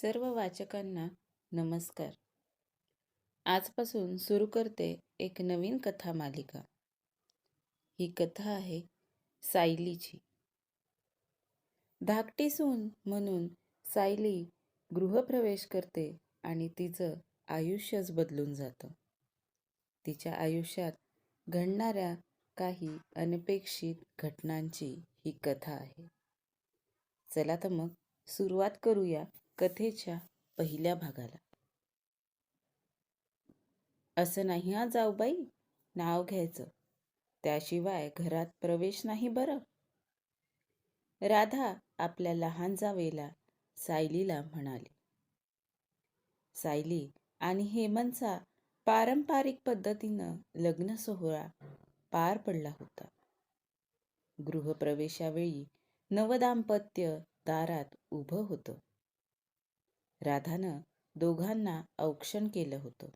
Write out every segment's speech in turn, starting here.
सर्व वाचकांना नमस्कार. आजपासून सुरू करते एक नवीन कथा मालिका. ही कथा आहे सायलीची. धाकटी सून म्हणून सायली गृहप्रवेश करते आणि तिचं आयुष्यच बदलून जातं. तिच्या आयुष्यात घडणाऱ्या काही अनपेक्षित घटनांची ही कथा आहे. चला तर मग सुरुवात करूया कथेच्या पहिल्या भागाला. असं नाही हा जाऊबाई, नाव घ्यायचं, त्याशिवाय घरात प्रवेश नाही बरं. राधा आपल्या लहान जावेला सायलीला म्हणाली. सायली आणि हेमंतचा पारंपरिक पद्धतीनं लग्न सोहळा पार पडला होता. गृहप्रवेशावेळी नवदाम्पत्य दारात उभं होतं. राधानं दोघांना औक्षण केलं होतं.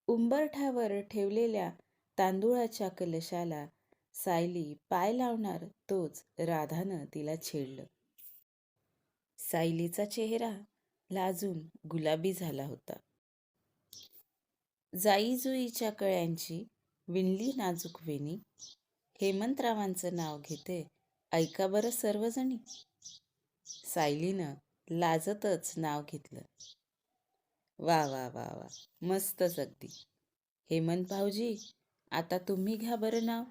उंबरठ्यावर ठेवलेल्या तांदुळाच्या कलशाला सायली पाय लावणार तोच राधानं तिला छेडलं. सायलीचा चेहरा लाजून गुलाबी झाला होता. जाईजुईच्या कळ्यांची विणली नाजूक वेणी, हेमंतरावांचं नाव घेते, ऐका बरं सर्वजणी. सायलीनं लाजतच नाव घेतलं. वा वा वा वा, मस्तच अगदी. हेमंत भाऊजी, आता तुम्ही घ्या बरं नाव.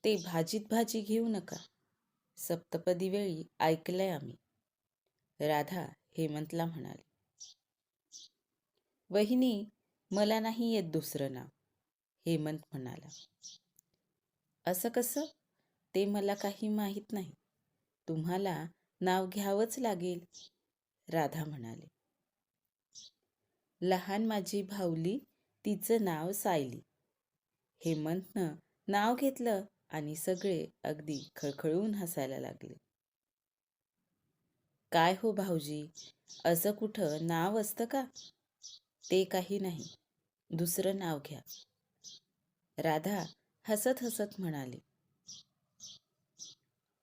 ते भाजीत भाजी घेऊ नका, सप्तपदी वेळी ऐकलंय आम्ही. राधा हेमंतला म्हणाली. वहिनी, मला नाही येत दुसरं नाव, हेमंत म्हणाला. असं कसं? ते मला काही माहीत नाही, तुम्हाला नाव घ्यावंच लागेल, राधा म्हणाली. लहान माझी भावली, तिचं नाव सायली. हेमंतनं नाव घेतलं आणि सगळे अगदी खळखळून हसायला लागले. काय हो भाऊजी, असं कुठं नाव असतं का? ते काही नाही, दुसरं नाव घ्या, राधा हसत हसत म्हणाली.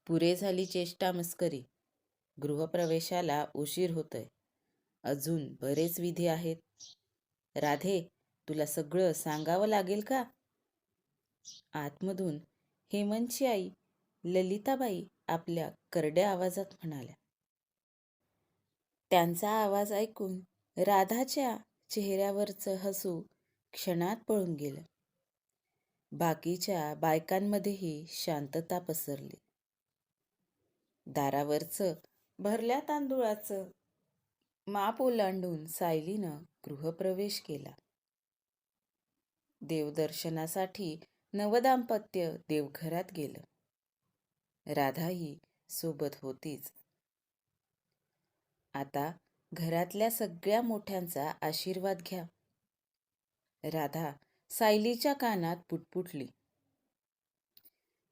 पुरे झाली चेष्टा मस्करी, गृहप्रवेशाला उशीर होतोय, अजून बरेच विधी आहेत. राधे, तुला सगळं सांगावं लागेल का? आतमधून हेमंतची आई ललिताबाई आपल्या करड्या आवाजात म्हणाल्या. त्यांचा आवाज ऐकून राधाच्या चेहऱ्यावरचं हसू क्षणात पळून गेलं. बाकीच्या बायकांमध्येही शांतता पसरली. दारावरचं भरल्या तांदुळाचं माप ओलांडून सायलीनं गृहप्रवेश केला. देवदर्शनासाठी नवदाम्पत्य देवघरात गेलं. राधाही सोबत होतीच. आता घरातल्या सगळ्या मोठ्यांचा आशीर्वाद घ्या, राधा सायलीच्या कानात पुटपुटली.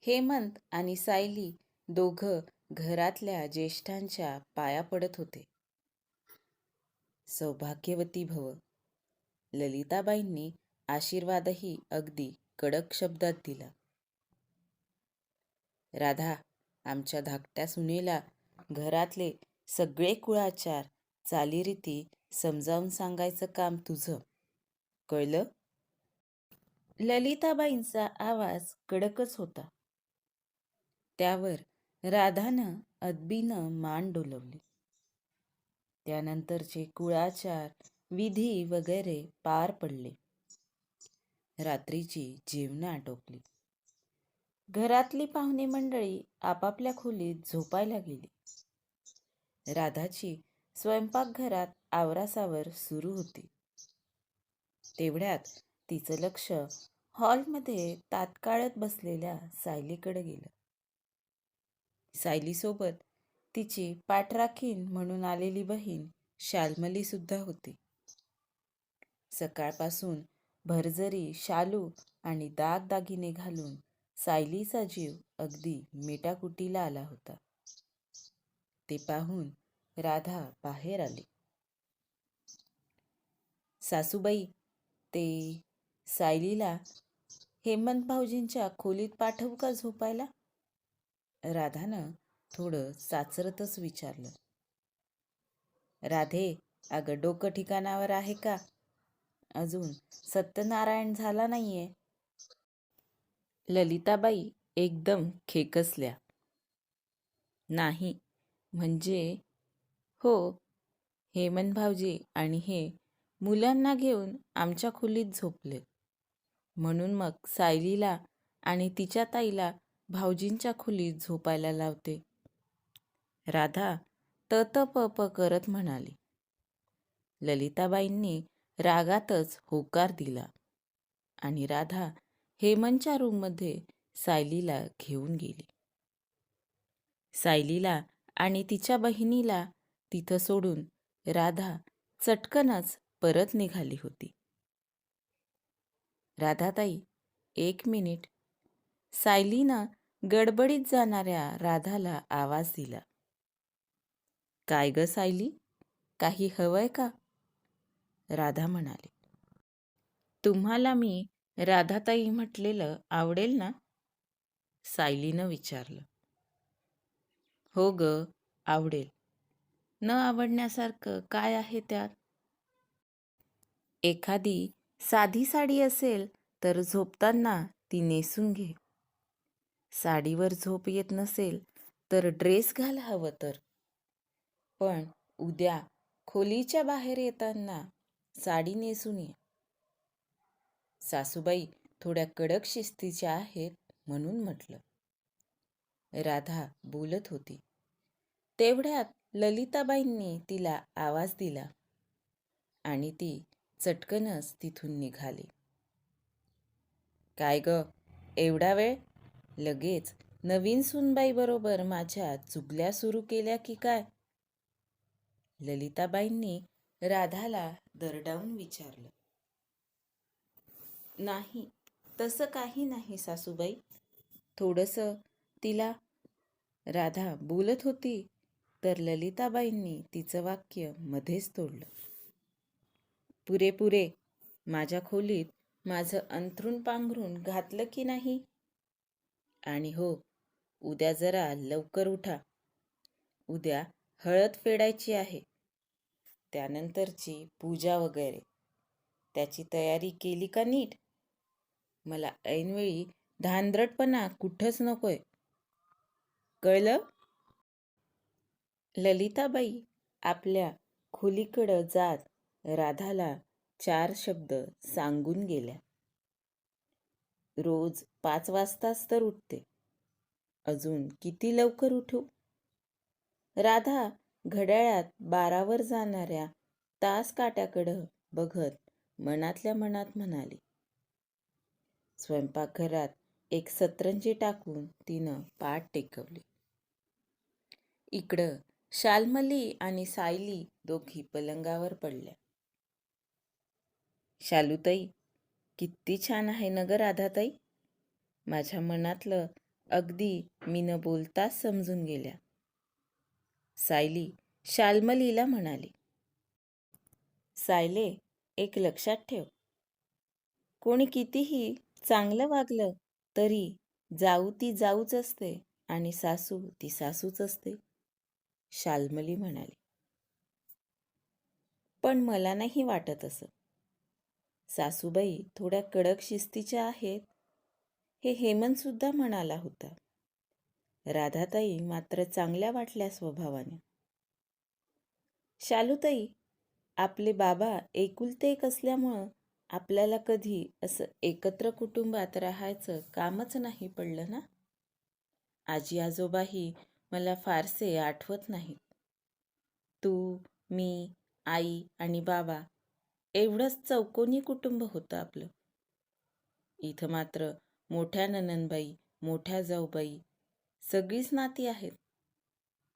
हेमंत आणि सायली दोघं घरातल्या ज्येष्ठांच्या पाया पडत होते. सौभाग्यवती भव, ललिताबाईंनी आशीर्वादही अगदी कडक शब्दात दिला. राधा, आमच्या धाकट्या सुनेला घरातले सगळे कुळाचार चालीरीती समजावून सांगायचं काम तुझं, कळलं? ललिताबाईंचा आवाज कडकच होता. त्यावर राधानं अदबीनं मान डोलवली. त्यानंतरचे कुळाचार विधी वगैरे पार पडले. रात्रीची जेवणं आटोपली. घरातली पाहुणे मंडळी आपापल्या खोलीत झोपायला गेली. राधाची स्वयंपाकघरात आवरासावर सुरू होती. तेवढ्यात तिचं लक्ष हॉलमध्ये तात्काळत बसलेल्या सायलीकडे गेलं. सायलीसोबत तिची पाठराखीण म्हणून आलेली बहीण शाल्मली सुद्धा होती. सकाळपासून भरजरी शालू आणि दागदागिने घालून सायलीचा जीव अगदी मेटाकुटीला आला होता. ते पाहून राधा बाहेर आली. सासूबाई, ते सायलीला हेमंत भाऊजींच्या खोलीत पाठवू का झोपायला? राधानं थोडं चाचरतच विचारलं. राधे, अगं डोकं ठिकाणावर आहे का? अजून सत्यनारायण झाला नाहीये. ललिताबाई एकदम खेकसल्या. नाही, म्हणजे हो, हेमंत भाऊजी आणि हे मुलांना घेऊन आमच्या खोलीत झोपले. म्हणून मग सायलीला आणि तिच्या ताईला भाऊजींच्या खोलीत झोपायला लावते. राधा तत करत म्हणाली. ललिताबाईंनी रागातच होकार दिला आणि राधा हेमंतच्या रूममध्ये सायलीला घेऊन गेली. सायलीला आणि तिच्या बहिणीला तिथं सोडून राधा चटकनच परत निघाली होती. राधाताई, 1 मिनिट. सायलीनं गडबडीत जाणाऱ्या राधाला आवाज दिला. काय ग सायली, काही हवंय का? राधा म्हणाली. तुम्हाला मी राधाताई म्हटलेलं आवडेल ना? सायलीनं विचारलं. हो ग, आवडेल. न आवडण्यासारखं काय आहे त्यात? एखादी साधी साडी असेल तर झोपताना ती नेसून घे. साडीवर झोप येत नसेल तर ड्रेस घाल हवं तर. पण उद्या खोलीच्या बाहेर येताना साडी नेसून ये. सासूबाई थोड्या कडक शिस्तीच्या आहेत म्हणून म्हटलं. राधा बोलत होती. तेवढ्यात ललिताबाईंनी तिला आवाज दिला आणि ती चटकनच तिथून निघाली. काय ग, एवढा वेळ? लगेच नवीन सूनबाई बरोबर माझ्या चुगल्या सुरू केल्या की काय? ललिताबाईंनी राधाला दरडावून विचारलं. नाही, तसं काही नाही सासूबाई. थोडंसं तिला. राधा बोलत होती तर ललिताबाईंनी तिचं वाक्य मध्येच तोडलं. पुरे, माझ्या खोलीत माझं अंथरूण पांघरून घातलं की नाही? आणि हो, उद्या जरा लवकर उठा. उद्या हळद फेडायची आहे. त्यानंतरची पूजा वगैरे. त्याची तयारी केली का नीट? मला ऐनवेळी धांदरटपणा कुठंच नकोय. कळलं? ललिताबाई आपल्या खोलीकडं जात राधाला 4 शब्द सांगून गेल्या. रोज 5 वाजताच तर उठते. अजून किती लवकर उठू? राधा घड्याळात 12वर जाणाऱ्या तासकाट्याकडं बघत मनातल्या मनात म्हणाली. स्वयंपाकघरात एक सतरंजी टाकून तिनं पाठ टेकवली. इकडं शाल्मली आणि सायली दोघी पलंगावर पडल्या. शालूताई, किती छान आहे न ग राधाताई? माझ्या मनातलं अगदी मी न बोलताच समजून गेल्या. सायली शाल्मलीला म्हणाली. सायले, एक लक्षात ठेव. कोणी कितीही चांगलं वागलं तरी जाऊ ती जाऊच असते आणि सासू ती सासूच असते, शाल्मली म्हणाली. पण मला नाही वाटत असं. सासूबाई थोड्या कडक शिस्तीच्या आहेत, हे हेमंतसुद्धा म्हणाला होता. राधाताई मात्र चांगल्या वाटल्या स्वभावाने. शालूताई, आपले बाबा एकुलते एक असल्यामुळं आपल्याला कधी असं एकत्र कुटुंबात राहायचं कामच नाही पडलं ना. आजी आजोबाही मला फारसे आठवत नाहीत. तू, मी, आई आणि बाबा एवढंच चौकोनी कुटुंब होतं आपलं. इथं मात्र मोठ्या नणंदबाई, मोठ्या जाऊबाई सगळीच नाती आहेत.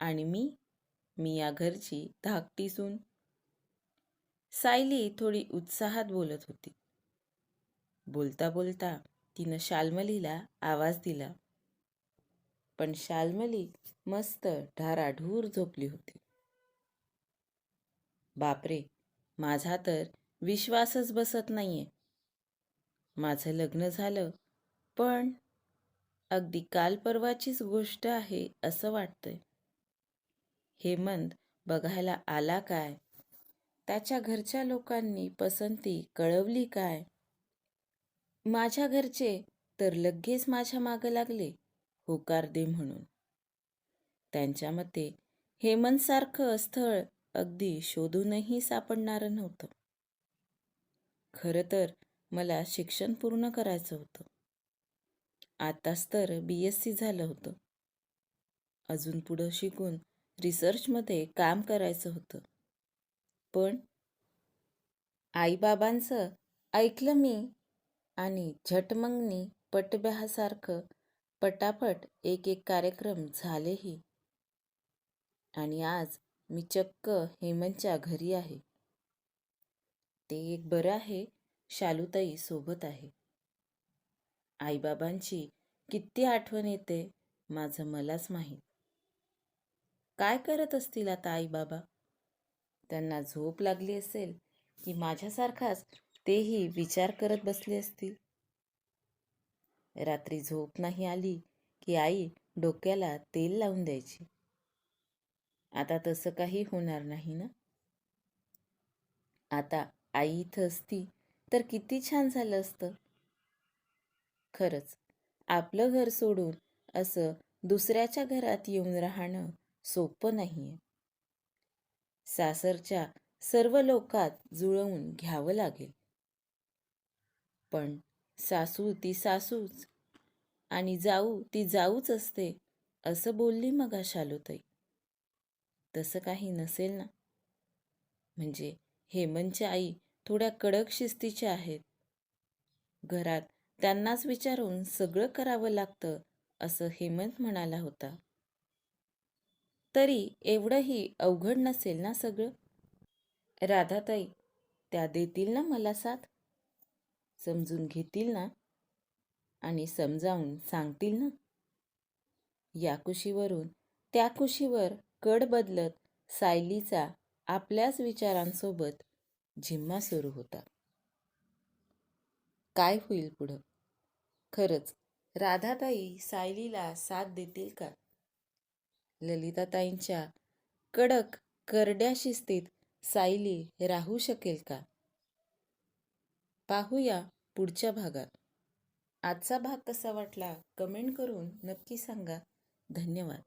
आणि मी या घरची धाकटी सून. सायली थोडी उत्साहात बोलत होती. बोलता बोलता तिनं शाल्मलीला आवाज दिला. पण शाल्मली मस्त ढाराढूर झोपली होती. बापरे, माझा तर विश्वासच बसत नाहीये. माझं लग्न झालं, पण अगदी काल परवाचीच गोष्ट आहे असं वाटतंय. हेमंत बघायला आला काय? त्याच्या घरच्या लोकांनी पसंती कळवली काय? माझ्या घरचे तर लगेच माझ्या मागं लागले होकार दे म्हणून. त्यांच्या मते हेमंतसारखं स्थळ अगदी शोधूनही सापडणारं नव्हतं. खरं तर मला शिक्षण पूर्ण करायचं होतं. आताच तर BSc झालं होतं. अजून पुढं शिकून रिसर्चमध्ये काम करायचं होतं. पण आईबाबांचं ऐकलं मी आणि झटमंगनी पटब्याहासारखं पटापट एक कार्यक्रम झालेही. आणि आज मी चक्क हेमंतच्या घरी आहे. ते एक बरं आहे, शालूताई सोबत आहे. आईबाबांची किती आठवण येते माझं मलाच माहीत. काय करत असतील आता आईबाबा? त्यांना झोप लागली असेल की माझ्यासारखाच तेही विचार करत बसले असतील. रात्री झोप नाही आली की आई डोक्याला तेल लावून द्यायची. आता तसं काही होणार नाही ना. आता आई इथं असती तर किती छान झालं असतं. खरंच आपलं घर सोडून असं दुसऱ्याच्या घरात येऊन राहणं सोपं नाहीये. सासरच्या सर्व लोकात जुळवून घ्यावं लागेल. पण सासू ती सासूच आणि जाऊ ती जाऊच असते असं बोलली मग शालूताई. तसं काही नसेल ना. म्हणजे हेमंतच्या आई थोड्या कडक शिस्तीच्या आहेत. घरात त्यांनाच विचारून सगळं करावं लागतं असं हेमंत म्हणाला होता. तरी एवढंही अवघड नसेल ना सगळं. राधाताई त्या देतील ना मला साथ? समजून घेतील ना आणि समजावून सांगतील ना. या कुशीवरून त्या कुशीवर कड बदलत सायलीचा आपल्याच विचारांसोबत झिम्मा सुरू होता. काय होईल पुढं? खरंच राधाताई सायलीला साथ देतील का? ललिताताईंच्या कडक करड्या शिस्तीत सायली राहू शकेल का? पाहूया पुढच्या भागात. आजचा भाग कसा वाटला कमेंट करून नक्की सांगा. धन्यवाद.